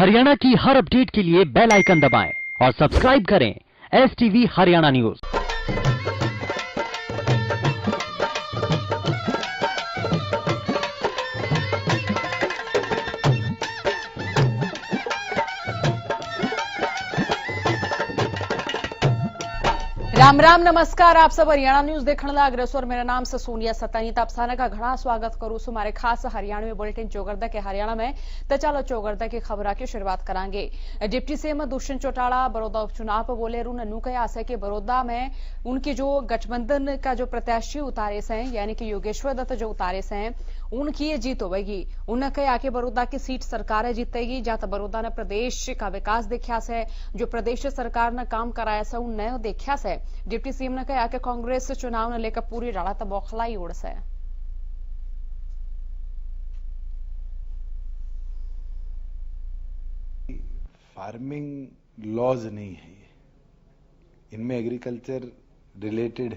हरियाणा की हर अपडेट के लिए बेल आइकन दबाएं और सब्सक्राइब करें STV हरियाणा न्यूज। राम राम नमस्कार। आप सब हरियाणा न्यूज देखने लाग रहे और मेरा नाम से सोनिया सतानी आप सारा का घना स्वागत करूं છું મારે ખાસ હરિયાણवी बुलेटिन चौगरदा के हरियाणा में तो चलो चौगरदा की खबर की शुरुआत करांगे। डिप्टी सीएम दुष्यंत चौटाला बड़ौदा उपचुनाव पर बोले उन्होंने कहा है कि बड़ौदा में उनके जो गठबंधन का जो प्रत्याशी उतारे से हैं यानी कि योगेश्वर दत्त जो उतारे से हैं उनकी ये जीत होगी। उन्होंने कहा कि बड़ौदा की सीट सरकार जीतेगी जहां बड़ौदा ने प्रदेश का विकास देखा से जो प्रदेश सरकार ने काम कराया से उन देखा से। डिप्टी सीएम ने कहा कि कांग्रेस चुनाव ने लेकर पूरी राड़ा तो बौखलाई उड़ से। फार्मिंग लॉज नहीं है, इनमें एग्रीकल्चर रिलेटेड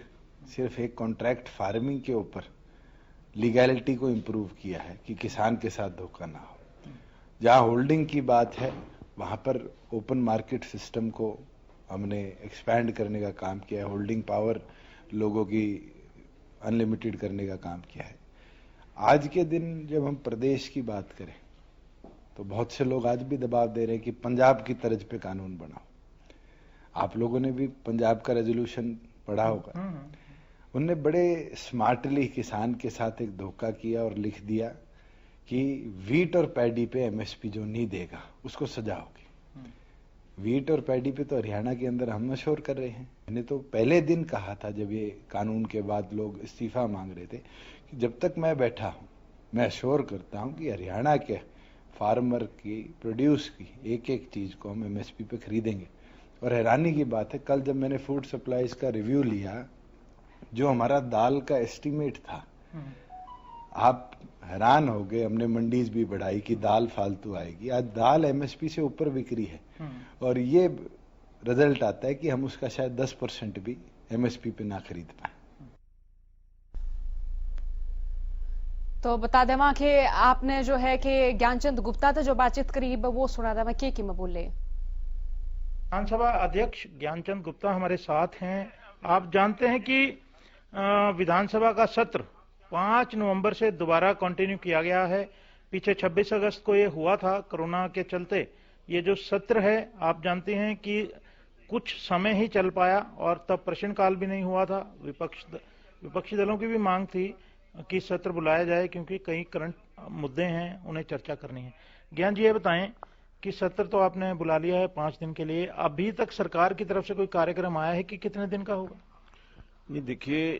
सिर्फ एक कॉन्ट्रैक्ट फार्मिंग के ऊपर लीगैलिटी को इम्प्रूव किया है कि किसान के साथ धोखा ना हो। जहां होल्डिंग की बात है वहां पर ओपन मार्केट सिस्टम को हमने एक्सपैंड करने का काम किया है, होल्डिंग पावर लोगों की अनलिमिटेड करने का काम किया है। आज के दिन जब हम प्रदेश की बात करें तो बहुत से लोग आज भी दबाव दे रहे हैं कि पंजाब की तर्ज पे कानून बनाओ। आप लोगों ने भी पंजाब का रेजोल्यूशन पढ़ा होगा। उनने बड़े स्मार्टली किसान के साथ एक धोखा किया और लिख दिया कि वीट और पैडी पे MSP जो नहीं देगा उसको सजा होगी। वीट और पैडी पे तो हरियाणा के अंदर हम शोर कर रहे हैं। मैंने तो पहले दिन कहा था जब ये कानून के बाद लोग इस्तीफा मांग रहे थे कि जब तक मैं बैठा हूं मैं शोर करता हूं कि हरियाणा के फार्मर की प्रोड्यूस की एक एक चीज को हम MSP पे खरीदेंगे। और हैरानी की बात है, कल जब मैंने फूड सप्लाईज का रिव्यू लिया, जो हमारा दाल का एस्टीमेट था, आप हैरान हो गए। हमने मंडीज भी बढ़ाई कि दाल फालतू आएगी। आज दाल MSP से ऊपर बिक्री है और ये रिजल्ट आता है कि हम उसका शायद 10% भी MSP पे ना खरीद पाए। तो बता देवा कि आपने जो है कि ज्ञानचंद गुप्ता से जो बातचीत करी वो सुना देवा के मैं बोले। विधानसभा अध्यक्ष ज्ञानचंद गुप्ता हमारे साथ हैं। आप जानते हैं कि विधानसभा का सत्र 5 नवंबर से दोबारा कंटिन्यू किया गया है। पीछे 26 अगस्त को ये हुआ था कोरोना के चलते। ये जो सत्र है आप जानते हैं कि कुछ समय ही चल पाया और तब प्रश्नकाल भी नहीं हुआ था। विपक्षी दलों की भी मांग थी कि सत्र बुलाया जाए क्योंकि कई करंट मुद्दे हैं उन्हें चर्चा करनी है। ज्ञान जी ये बताएं कि सत्र तो आपने बुला लिया है 5 दिन के लिए, अभी तक सरकार की तरफ से कोई कार्यक्रम आया है कि कितने दिन का होगा? नहीं, देखिए,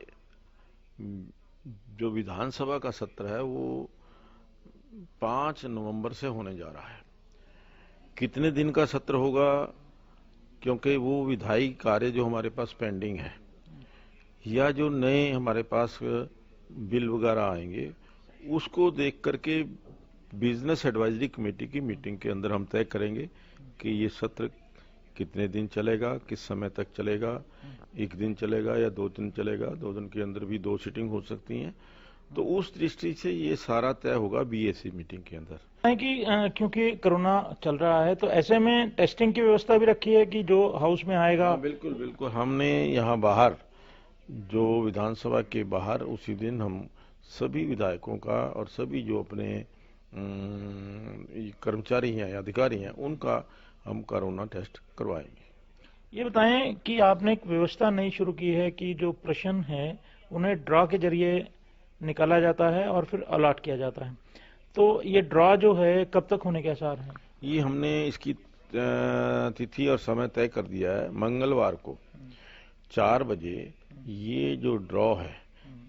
जो विधानसभा का सत्र है वो 5 नवंबर से होने जा रहा है। कितने दिन का सत्र होगा, क्योंकि वो विधायी कार्य जो हमारे पास पेंडिंग है या जो नए हमारे पास बिल वगैरह आएंगे उसको देख करके बिजनेस एडवाइजरी कमेटी की मीटिंग के अंदर हम तय करेंगे कि ये सत्र कितने दिन चलेगा, किस समय तक चलेगा, 1 दिन चलेगा या 2 दिन चलेगा। 2 दिन के अंदर भी 2 सीटिंग हो सकती हैं। तो उस दृष्टि से ये सारा तय होगा BAC मीटिंग के अंदर। कि क्योंकि कोरोना चल रहा है तो ऐसे में टेस्टिंग की व्यवस्था भी रखी है कि जो हाउस में आएगा। बिल्कुल बिल्कुल, हमने यहाँ बाहर जो विधानसभा के बाहर उसी दिन हम सभी विधायकों का और सभी जो अपने कर्मचारी हैं या अधिकारी हैं उनका हम कोरोना टेस्ट करवाएंगे। ये बताएं कि आपने एक व्यवस्था नई शुरू की है कि जो प्रश्न है उन्हें ड्रॉ के जरिए निकाला जाता है और फिर अलॉट किया जाता है। तो ये ड्रॉ जो है कब तक होने के आसार हैं? ये हमने इसकी तिथि और समय तय कर दिया है। मंगलवार को 4 बजे ये जो ड्रॉ है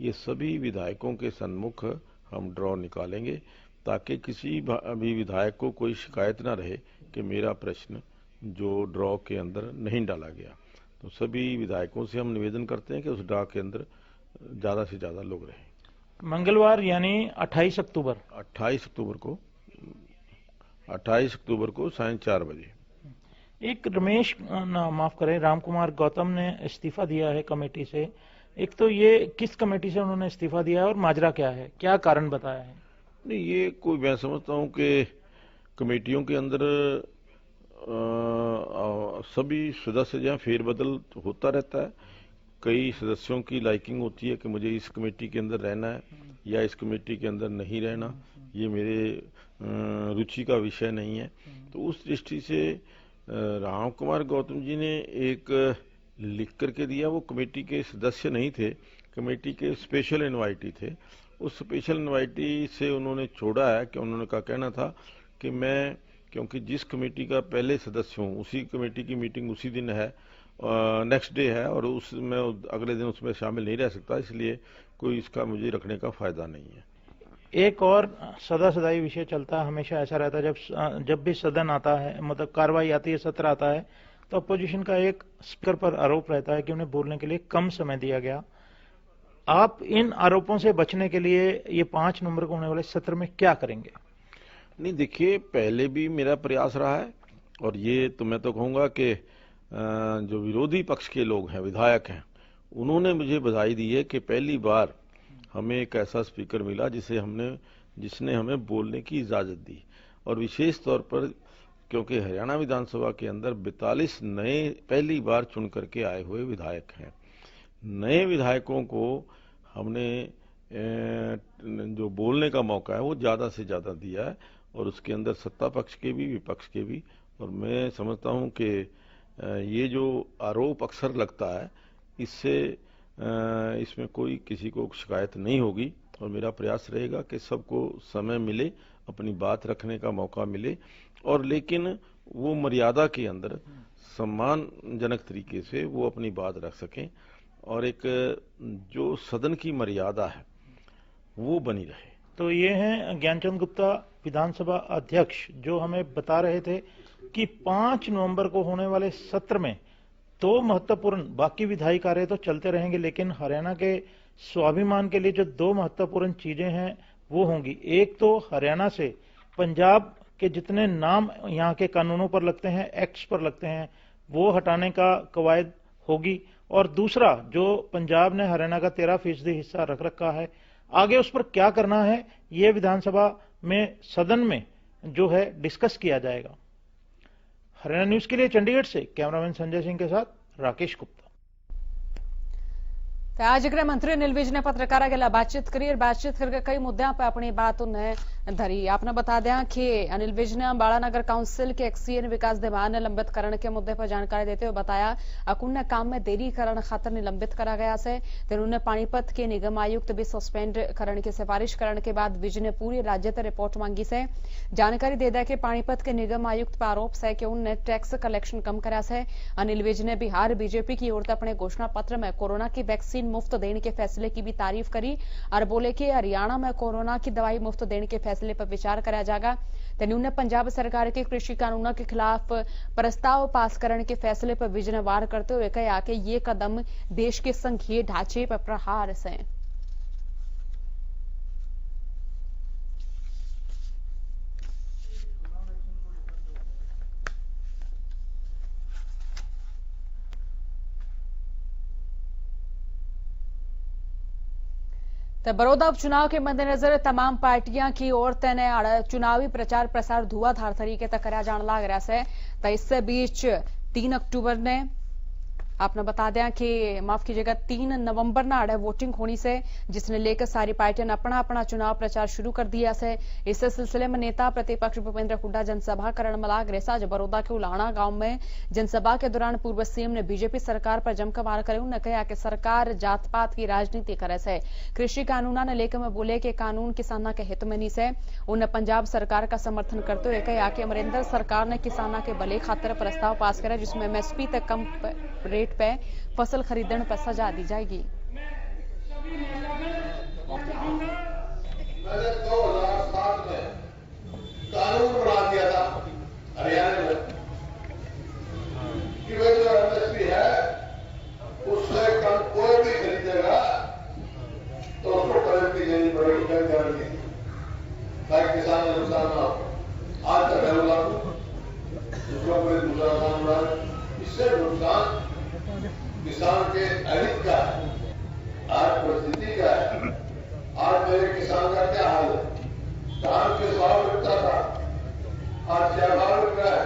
ये सभी विधायकों के सन्मुख हम ड्रॉ निकालेंगे ताकि किसी भी विधायक को कोई शिकायत ना रहे कि मेरा प्रश्न जो ड्रॉ के अंदर नहीं डाला गया। तो सभी विधायकों से हम निवेदन करते हैं कि उस ड्रॉ के अंदर ज्यादा से ज्यादा लोग रहें। मंगलवार यानी 28 अक्टूबर 28 अक्टूबर को सायं 4 बजे। एक रमेश माफ करें राम कुमार गौतम ने इस्तीफा दिया है कमेटी से। एक तो ये किस कमेटी से उन्होंने इस्तीफा दिया है और माजरा क्या है, क्या कारण बताया है? नहीं, ये कोई मैं समझता हूं कि कमेटियों के अंदर सभी सदस्य जो हैं फेरबदल होता रहता है। कई सदस्यों की लाइकिंग होती है कि मुझे इस कमेटी के अंदर रहना है या इस कमेटी के अंदर नहीं रहना, ये मेरे रुचि का विषय नहीं है। तो उस दृष्टि से राम कुमार गौतम जी ने एक लिख करके दिया। वो कमेटी के सदस्य नहीं थे, कमेटी के स्पेशल इनवाइटी थे। उस स्पेशल इनवाइटी से उन्होंने छोड़ा है कि उन्होंने का कहना था कि मैं, क्योंकि जिस कमेटी का पहले सदस्य हूँ उसी कमेटी की मीटिंग उसी दिन है, नेक्स्ट डे है, और उसमें अगले दिन उसमें शामिल नहीं रह सकता, इसलिए कोई इसका मुझे रखने का फायदा नहीं है। एक और सदा सदाई विषय चलता है, हमेशा ऐसा रहता है जब भी सदन आता है, मतलब कार्रवाई आती है, सत्र आता है, तो अपोजिशन का एक स्पीकर पर आरोप रहता है कि उन्हें बोलने के लिए कम समय दिया गया। आप इन आरोपों से बचने के लिए ये 5 नवंबर को होने वाले सत्र में क्या करेंगे? नहीं, देखिए, पहले भी मेरा प्रयास रहा है, और ये तो मैं तो कहूंगा कि जो विरोधी पक्ष के लोग हैं, विधायक हैं, उन्होंने मुझे बधाई दी है कि पहली बार हमें एक ऐसा स्पीकर मिला जिसने हमें बोलने की इजाजत दी। और विशेष तौर पर क्योंकि हरियाणा विधानसभा के अंदर 42 नए पहली बार चुन करके आए हुए विधायक हैं। नए विधायकों को हमने जो बोलने का मौका है वो ज्यादा से ज्यादा दिया है, और उसके अंदर सत्ता पक्ष के भी, विपक्ष के भी। और मैं समझता हूं कि ये जो आरोप अक्सर लगता है, इसमें कोई किसी को शिकायत नहीं होगी, और मेरा प्रयास रहेगा कि सबको समय मिले, अपनी बात रखने का मौका मिले, और लेकिन वो मर्यादा के अंदर सम्मानजनक तरीके से वो अपनी बात रख सकें, और एक जो सदन की मर्यादा है वो बनी रहे। तो ये हैं ज्ञानचंद गुप्ता, विधानसभा अध्यक्ष, जो हमें बता रहे थे कि 5 नवंबर को होने वाले सत्र में 2 महत्वपूर्ण, बाकी विधायी कार्य तो चलते रहेंगे, लेकिन हरियाणा के स्वाभिमान के लिए जो 2 महत्वपूर्ण चीजें हैं वो होंगी। एक तो हरियाणा से पंजाब के जितने नाम यहाँ के कानूनों पर लगते हैं, एक्ट्स पर लगते हैं, वो हटाने का कवायद होगी। और दूसरा, जो पंजाब ने हरियाणा का 13% हिस्सा रख रखा है, आगे उस पर क्या करना है ये विधानसभा में, सदन में जो है डिस्कस किया जाएगा। हरियाणा न्यूज के लिए चंडीगढ़ से कैमरामैन संजय सिंह के साथ राकेश गुप्ता। आज गृह मंत्री अनिल विज ने पत्रकारों के बातचीत करी और बातचीत करके कई मुद्दों पर अपनी बात उन्हें धरी। आपने बता दें कि अनिल विज ने अम्बाला नगर काउंसिल के एक्सीएन विकास दीवान ने लंबित करने के मुद्दे पर जानकारी देते हुए बताया अकुन काम में देरी करने खातर निलंबित करा गया से। उन्होंने पानीपत के निगम आयुक्त भी सस्पेंड करने की सिफारिश करने के बाद विज ने पूरी राज्य से रिपोर्ट मांगी से। जानकारी दे दिया कि पानीपत के निगम आयुक्त पर आरोप है कि उन्होंने टैक्स कलेक्शन कम करा से। अनिल विज ने बिहार बीजेपी की ओर से अपने घोषणा पत्र में कोरोना की वैक्सीन मुफ्त देने के फैसले की भी तारीफ करी और बोले कि हरियाणा में कोरोना की दवाई मुफ्त देने के फैसले पर विचार करा जाएगा। उन्होंने पंजाब सरकार के कृषि कानूनों के खिलाफ प्रस्ताव पास करने के फैसले पर विजय वार करते हुए कहा कि ये कदम देश के संघीय ढांचे पर प्रहार है। तो बड़ौदा उपचुनाव के मद्देनजर तमाम पार्टियां की ओर से चुनावी प्रचार प्रसार धुआंधार तरीके तक करा जाने लग रहा है। तो इससे बीच 3 अक्टूबर ने आपने बता दें कि माफ कीजिएगा 3 नवंबर ना आड़े वोटिंग होनी से, जिसने लेकर सारी पार्टियों ने अपना अपना चुनाव प्रचार शुरू कर दिया से। इस सिलसिले में नेता प्रतिपक्ष भूपेंद्र हुड्डा जनसभा करण में लाग रहे। आज बड़ौदा के उलाणा गांव में जनसभा के दौरान पूर्व सीएम ने बीजेपी सरकार पर जमकर वार करे। उन्होंने कहा कि सरकार जात पात की राजनीति करे से। कृषि कानून ने लेकर में बोले कि कानून किसानों के हित में नहीं से। उन्हें पंजाब सरकार का समर्थन करते हुए कहा कि अमरिंदर सरकार ने किसानों के भले खातिर प्रस्ताव पास करा, जिसमें एमएसपी तक कम रेट पे फसल खरीदने पर सजा दी जाएगी। मैंने 2007 में कानून बना दिया था हरियाणा में कि वह जो एमएसपी है उससे कम कोई भी खरीदेगा तो उसको पेनल्टी देनी पड़ेगी, गारंटी, ताकि किसान का नुकसान ना हो। आज तक है लागू, दूसरा कोई दूसरा काम रहा है, इससे नुकसान किसान के अहित का है, आज परिस्थिति का है। आज मेरे किसान का क्या हाल है? धान के भाव बिकता था, आज 4 रुपया है,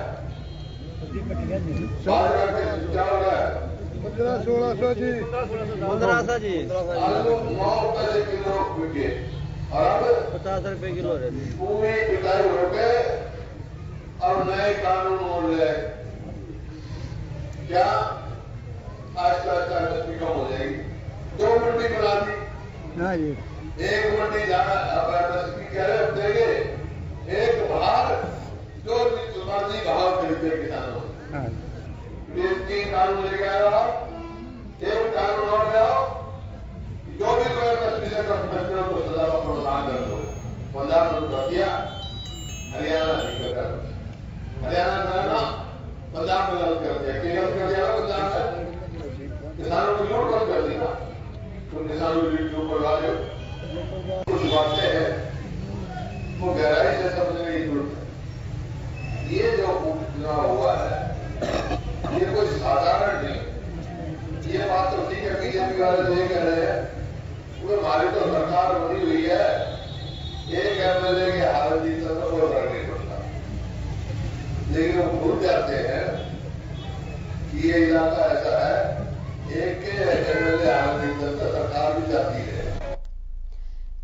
4 रुपया 1500-1600 जी, 1500 जी, आलू 9 रुपये से किलो बिके और अब 50 रुपये किलो रहती। पूरी पिटाई हो गए और नए कानून हो रहे, क्या आहिस्ता आहिस्ता एमएसपी कम हो जाएगी। 2 मंडी बना दी, 1 मंडी जाना, अब एमएसपी कह रहे देंगे, एक बाहर जो भी मर्जी भाव खरीदे किसानों, 3 कानून लेके आया, एक कानून और ले आओ, जो भी कोई एमएसपी से कम करते हो तो सजा का प्रावधान कर दो। पंजाब ने कर दिया, हरियाणा नहीं कर, हरियाणा करना, पंजाब में गलत कर दिया, केरल कर दिया, पंजाब में किसानों की लूट बंद कर दिया, तो किसानों की लूट करवा दो। कुछ बातें हैं वो गहराई से समझने की जरूरत है। ये जो उपचुनाव हुआ है ये कोई साधारण नहीं। ये बात तो ठीक है, बीजेपी वाले ये कह रहे हैं वो हमारी तो सरकार बनी हुई है, एक एमएलए के हालत जीत तो कोई फर्क नहीं पड़ता, लेकिन वो भूल जाते हैं कि ये इलाका ऐसा है, एक के एमएलए हालत जीत तो सरकार भी जाती है।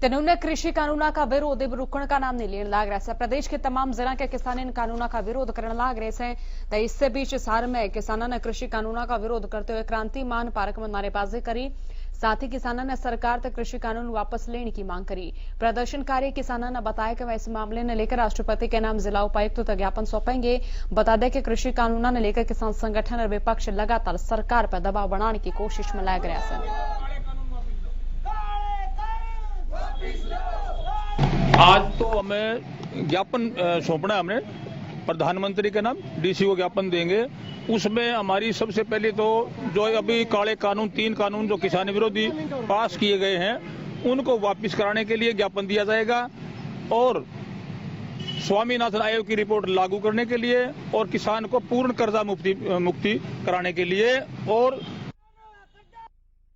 कानून कृषि कानूना का विरोध अब रुकण का नाम नहीं लेने लाग रहा है। प्रदेश के तमाम जिला के किसान इन कानूना का विरोध करने लाग रहे हैं। तो इससे बीच हिसार में किसानों ने कृषि कानूना का विरोध करते हुए क्रांति मान पार्क में नारेबाजी करी। साथ ही किसानों ने सरकार तक कृषि कानून वापस लेने की मांग करी। प्रदर्शनकारी किसानों ने बताया कि वह इस मामले ने लेकर राष्ट्रपति के नाम जिला उपायुक्त तक ज्ञापन सौंपेंगे। बता दें कि कृषि कानून ने लेकर किसान संगठन और विपक्ष लगातार सरकार पर दबाव बनाने की कोशिश में लग रहा है। आज तो हमें ज्ञापन सौंपना है, हमने प्रधानमंत्री के नाम डीसी को ज्ञापन देंगे। उसमें हमारी सबसे पहले तो जो अभी काले कानून 3 कानून जो किसान विरोधी पास किए गए हैं उनको वापस कराने के लिए ज्ञापन दिया जाएगा और स्वामीनाथन आयोग की रिपोर्ट लागू करने के लिए और किसान को पूर्ण कर्जा मुक्ति कराने के लिए।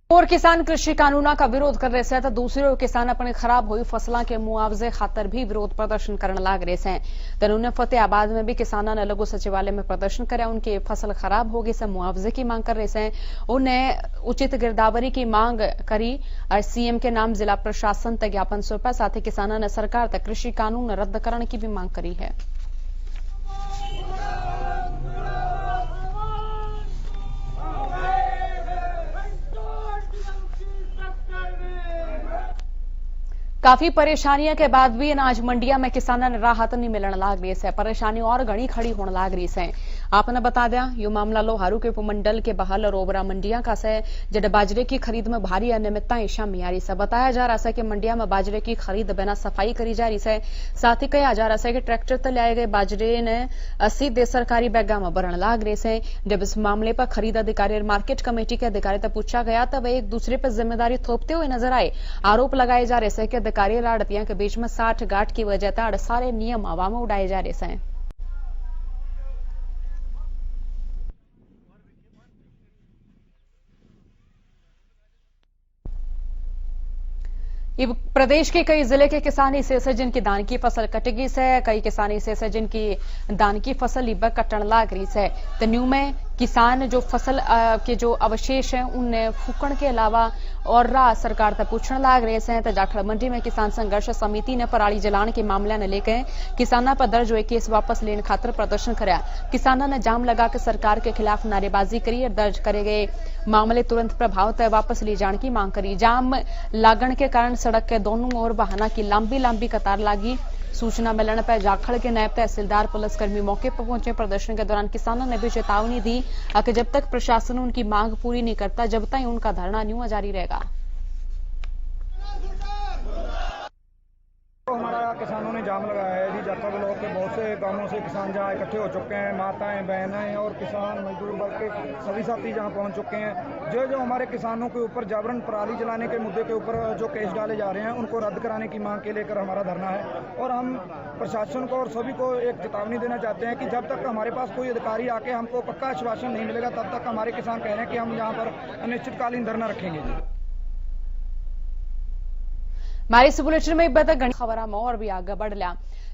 और किसान कृषि कानूना का विरोध कर रहे हैं तो दूसरे ओर किसान अपने खराब हुई फसलों के मुआवजे खातर भी विरोध प्रदर्शन करने लग रहे हैं। तो उन्होंने फतेहाबाद में भी किसानों ने लघु सचिवालय में प्रदर्शन कराया। उनकी फसल खराब हो गई से मुआवजे की मांग कर रहे हैं। उन्हें उचित गिरदावरी की मांग करी और सीएम के नाम जिला प्रशासन तक ज्ञापन सौंपा। साथ ही किसानों ने सरकार तक कृषि कानून रद्द करने की भी मांग करी है। काफी परेशानियों के बाद भी अनाज मंडिया में किसानों ने राहत नहीं मिलने लग रही है। परेशानी और घनी खड़ी होने लग रही है। आपने बता दिया यो मामला लोहारू के उपमंडल के बहाल और ओबरा मंडिया का है, जब बाजरे की खरीद में भारी अनियमितताएं सामने आ रही है। बताया जा रहा है कि मंडिया में बाजरे की खरीद बिना सफाई करी जा रही है। साथ ही कहा जा रहा है कि ट्रैक्टर तक लाए गए बाजरे ने 80 सरकारी बैगा में भरने लग रहे हैं। जब इस मामले पर खरीद अधिकारी और मार्केट कमेटी के अधिकारी से पूछा गया तब वे एक दूसरे पर जिम्मेदारी थोपते हुए नजर आए। आरोप लगाए जा रहे हैं कि अधिकारी और आड़तियों के बीच में 60 गांठ की वजह से सारे नियम हवा में उड़ाए जा रहे हैं। प्रदेश के कई जिले के किसान ऐसे से जिनकी धान की फसल कटेगी से, कई किसान ऐसे से जिनकी धान की फसल इब कटन लाग रही है। तो न्यू में किसान जो फसल के जो अवशेष हैं उन्हें फूकण के अलावा और राह सरकार तक पूछने लाग रहे हैं। तो जाखड़ मंडी में किसान संघर्ष समिति ने पराली जलाने के मामले ने लेकर किसानों पर दर्ज हुए केस वापस लेने खातर प्रदर्शन कराया। किसानों ने जाम लगाकर सरकार के खिलाफ नारेबाजी करी और दर्ज करे गए मामले तुरंत प्रभाव तय वापस लिए जाने की मांग करी। जाम लागण के कारण सड़क के दोनों ओर वाहनों की लंबी कतार लगी। सूचना मिलने पर जाखड़ के नायब तहसीलदार पुलिसकर्मी मौके पर पहुंचे। प्रदर्शन के दौरान किसानों ने भी चेतावनी दी कि जब तक प्रशासन उनकी मांग पूरी नहीं करता जब तक उनका धरना न्यू जारी रहेगा। हमारा किसानों ने जाम लगाया है जी। जाखड़ ब्लॉक के बहुत से गांवों से किसान जहाँ इकट्ठे हो चुके हैं, माताएं बहनें और किसान मजदूर वर्ग के सभी साथी जहाँ पहुँच चुके हैं। जो हमारे किसानों के ऊपर जबरन पराली जलाने के मुद्दे के ऊपर जो केस डाले जा रहे हैं उनको रद्द कराने की मांग के लेकर हमारा धरना है। और हम प्रशासन को और सभी को एक चेतावनी देना चाहते हैं कि जब तक हमारे पास कोई अधिकारी आके हमको पक्का आश्वासन नहीं मिलेगा तब तक हमारे किसान कह रहे हैं कि हम यहाँ पर अनिश्चितकालीन धरना रखेंगे जी। हमारे इस बुलेटिन में खबर और भी आगे बढ़ लिया।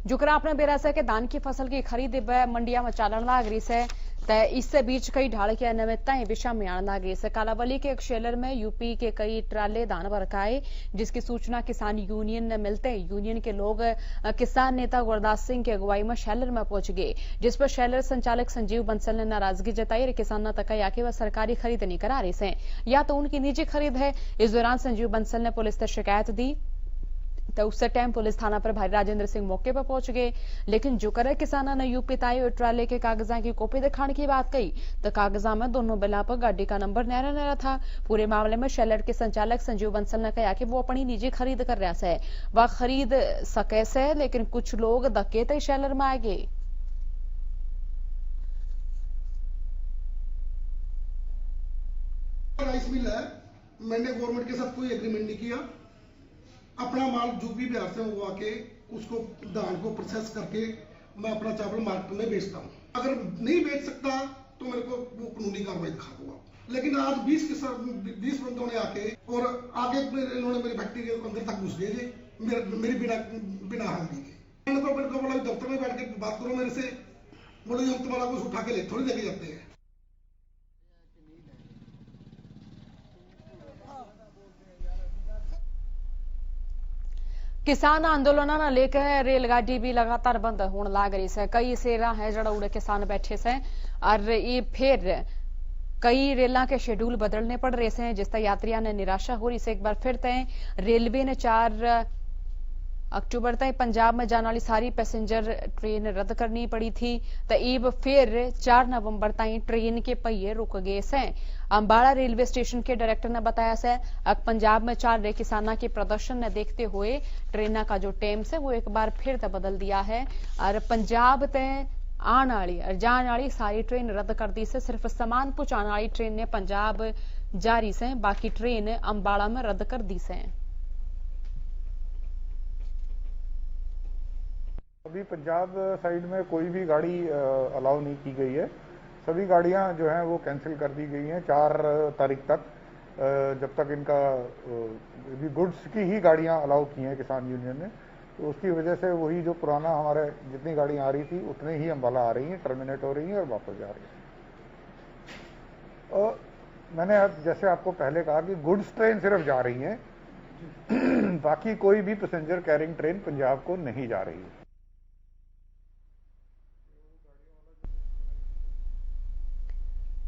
जुकरा अपने बेरा से के धान की फसल की खरीद मंडिया में चालन लाग रही से इससे बीच कई ढाल के अनियमितताएं विषय में आने लग रही है। कालावली के एक शेलर में यूपी के कई ट्राले धान भरकाए, जिसकी सूचना किसान यूनियन ने मिलते ही यूनियन के लोग किसान नेता गुरदास सिंह की अगुवाई में शेलर में पहुंच गए, जिस पर शेलर संचालक संजीव बंसल ने नाराजगी जताई। किसान ने तक कि वह सरकारी खरीद नहीं करा रही से, या तो उनकी निजी खरीद है। इस दौरान संजीव बंसल ने पुलिस से शिकायत दी तो उस टाइम पुलिस थाना पर भाई राजेंद्र सिंह मौके पर पहुंच गए, लेकिन जो करे किसाना ने यूपी ताई और ट्राले के कागजा की कॉपी दिखाने की बात कही तो कागजा में दोनों बिला पर गाड़ी का नंबर नहरा नहरा था। पूरे मामले में शेलर के संचालक संजीव बंसल ने कहा कि वो अपनी निजी खरीद कर रहा है, वह खरीद सके से, लेकिन कुछ लोग धक्के तय शेलर में आ गए। राइस मिल है, मैंने गवर्नमेंट के साथ कोई एग्रीमेंट नहीं किया। अपना माल यूपी बिहार से मंगवा के उसको धान को प्रोसेस करके मैं अपना चावल मार्केट में बेचता हूँ। अगर नहीं बेच सकता तो मेरे को वो कानूनी कार्रवाई दिखा दूंगा। लेकिन आज 20 बंदों ने आके और आगे इन्होंने मेरी फैक्ट्री के अंदर तक घुस गए, मेरी बिना हाजिरी के। मैंने तो मेरे को बोला दफ्तर में बैठ के बात करो मेरे से, बोले हम तुम्हारा कुछ उठा के थोड़ी लेके जाते हैं। किसान आंदोलन न लेकर रेलगाड़ी भी लगातार बंद होने लग रही है। कई सेरा है जड़ा उड़े किसान बैठे से और ये फिर कई रेलों के शेड्यूल बदलने पड़ रहे हैं, जिससे यात्रियों ने निराशा हो रही है। एक बार फिर तय रेलवे ने 4 अक्टूबर तक पंजाब में जाने वाली सारी पैसेंजर ट्रेन रद्द करनी पड़ी थी, तो अब फिर 4 नवंबर तक ट्रेन के पहिए रुक गए से। अंबाला रेलवे स्टेशन के डायरेक्टर ने बताया से अब पंजाब में चल रहे किसानों के प्रदर्शन ने देखते हुए ट्रेन का जो टाइम से वो एक बार फिर से बदल दिया है और पंजाब तय आने वाली और जाने वाली सारी ट्रेन रद्द कर दी से। सिर्फ सामान पहुंचाने वाली ट्रेन ने पंजाब जारी से, बाकी ट्रेन अंबाला में रद्द कर दी से। अभी पंजाब साइड में कोई भी गाड़ी अलाउ नहीं की गई है। सभी गाड़ियां जो हैं वो कैंसिल कर दी गई हैं 4 तारीख तक, जब तक इनका भी गुड्स की ही गाड़ियां अलाउ की हैं किसान यूनियन ने। तो उसकी वजह से वही जो पुराना हमारे जितनी गाड़ियां आ रही थी उतने ही अंबाला आ रही हैं, टर्मिनेट हो रही हैं और वापस जा रही हैं। और मैंने जैसे आपको पहले कहा कि गुड्स ट्रेन सिर्फ जा रही हैं, बाकी कोई भी पैसेंजर कैरिंग ट्रेन पंजाब को नहीं जा रही है।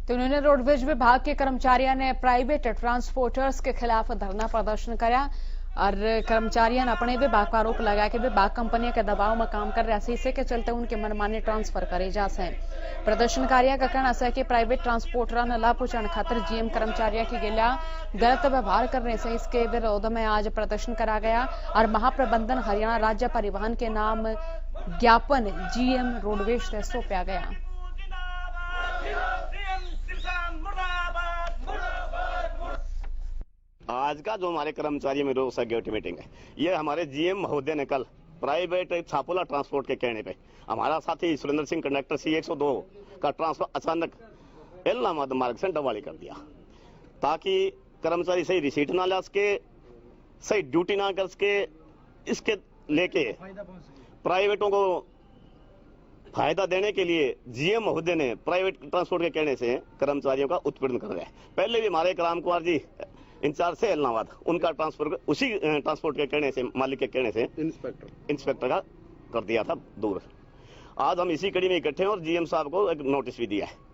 तो उन्होंने रोडवेज विभाग के कर्मचारियों ने प्राइवेट ट्रांसपोर्टर्स के खिलाफ धरना प्रदर्शन कराया और कर्मचारियों ने अपने विभाग का आरोप लगाया कि विभाग कंपनियों के दबाव में काम कर रहा है, इसी के चलते उनके मनमाने ट्रांसफर करे जा से। प्रदर्शनकारियों का कहना है कि प्राइवेट ट्रांसपोर्टर ने लाभ पहुंचाने खातिर जीएम कर्मचारियों की गिला गलत व्यवहार करने से इसके विरोध में आज प्रदर्शन करा गया और महाप्रबंधन हरियाणा राज्य परिवहन के नाम ज्ञापन जीएम रोडवेज से सौंपा गया। आज का जो हमारे कर्मचारी में रोज सिक्योरिटी मीटिंग है, ये हमारे जीएम महोदय ने कल प्राइवेट छापोला ट्रांसपोर्ट के कहने पे हमारा साथी सुरेंद्र सिंह कंडक्टर C102 का ट्रांसफर अचानक इलाहाबाद मार्ग से डवाली कर दिया, ताकि कर्मचारी सही रिसीट ना ला सके, सही ड्यूटी ना कर सके। इसके लेके प्राइवेटों को फायदा देने के लिए जीएम महोदय ने प्राइवेट ट्रांसपोर्ट के कहने से कर्मचारियों का उत्पीड़न कर रहे हैं। पहले भी हमारे राम कुमार जी इंचार्ज से इलाहाबाद, उनका ट्रांसफर उसी ट्रांसपोर्ट के कहने से, मालिक के कहने से इंस्पेक्टर का कर दिया था दूर। आज हम इसी कड़ी में इकट्ठे हैं और जीएम साहब को एक नोटिस भी दिया है।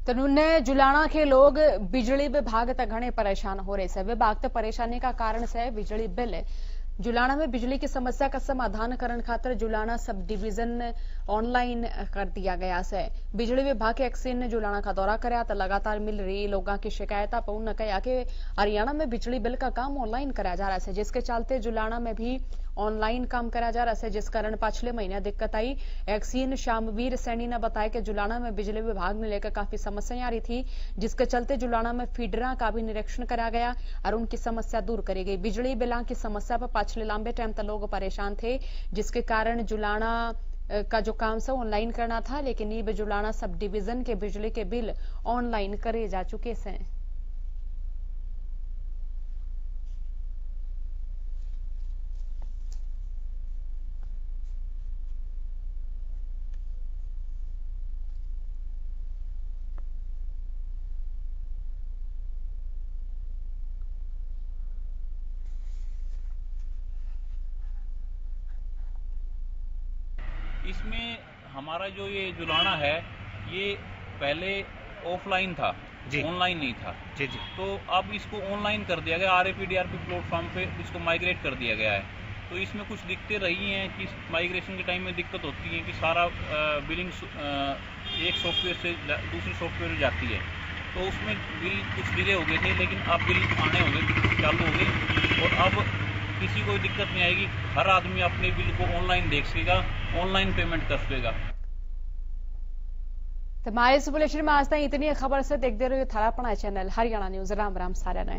तो उन्होंने जुलाना के लोग बिजली विभाग तक घने परेशान हो रहे से। विभाग तक परेशानी का कारण से बिजली बिल जुलाना में बिजली की समस्या का समाधान करने खातिर जुलाना सब डिवीजन ऑनलाइन कर दिया गया है। बिजली विभाग के एक्सीन ने जुलाना का दौरा कराया तो लगातार मिल रही लोगों की शिकायत पर उन्होंने कहा कि हरियाणा में बिजली बिल का काम ऑनलाइन कराया जा रहा है, जिसके चलते जुलाना में भी ऑनलाइन काम कराया जा रहा है, जिस कारण पिछले महीने दिक्कत आई। एक्सीन श्यामवीर सैनी ने बताया कि जुलाना में बिजली विभाग ने लेकर काफी समस्याएं आ रही थी, जिसके चलते जुलाना में फीडर का भी निरीक्षण कराया गया और उनकी समस्या दूर करी गई। बिजली बिलों की समस्या पर पिछले लंबे टाइम तक लोग परेशान थे, जिसके कारण जुलाना का जो काम से ऑनलाइन करना था, लेकिन ये जुलाना सब डिवीजन के बिजली के बिल ऑनलाइन करे जा चुके हैं। इसमें हमारा जो ये जुलाना है ये पहले ऑफलाइन था, ऑनलाइन नहीं था जी। तो अब इसको ऑनलाइन कर दिया गया, RAP-DRP प्लेटफॉर्म पे इसको माइग्रेट कर दिया गया है। तो इसमें कुछ दिक्कतें रही हैं कि माइग्रेशन के टाइम में दिक्कत होती है कि सारा बिलिंग एक सॉफ्टवेयर से दूसरे सॉफ्टवेयर में जाती है, तो उसमें बिल कुछ डिले हो गए थे, लेकिन अब बिल आने हो गए, चालू हो गए और अब किसी को दिक्कत नहीं आएगी। हर आदमी अपने बिल को ऑनलाइन देख सकेगा, ऑनलाइन पेमेंट कर सकेगा। तो हमारे इस बुलेटिन में आज तक इतनी खबर से देखते रहिए थारापणा चैनल हरियाणा न्यूज। राम राम सारा ने।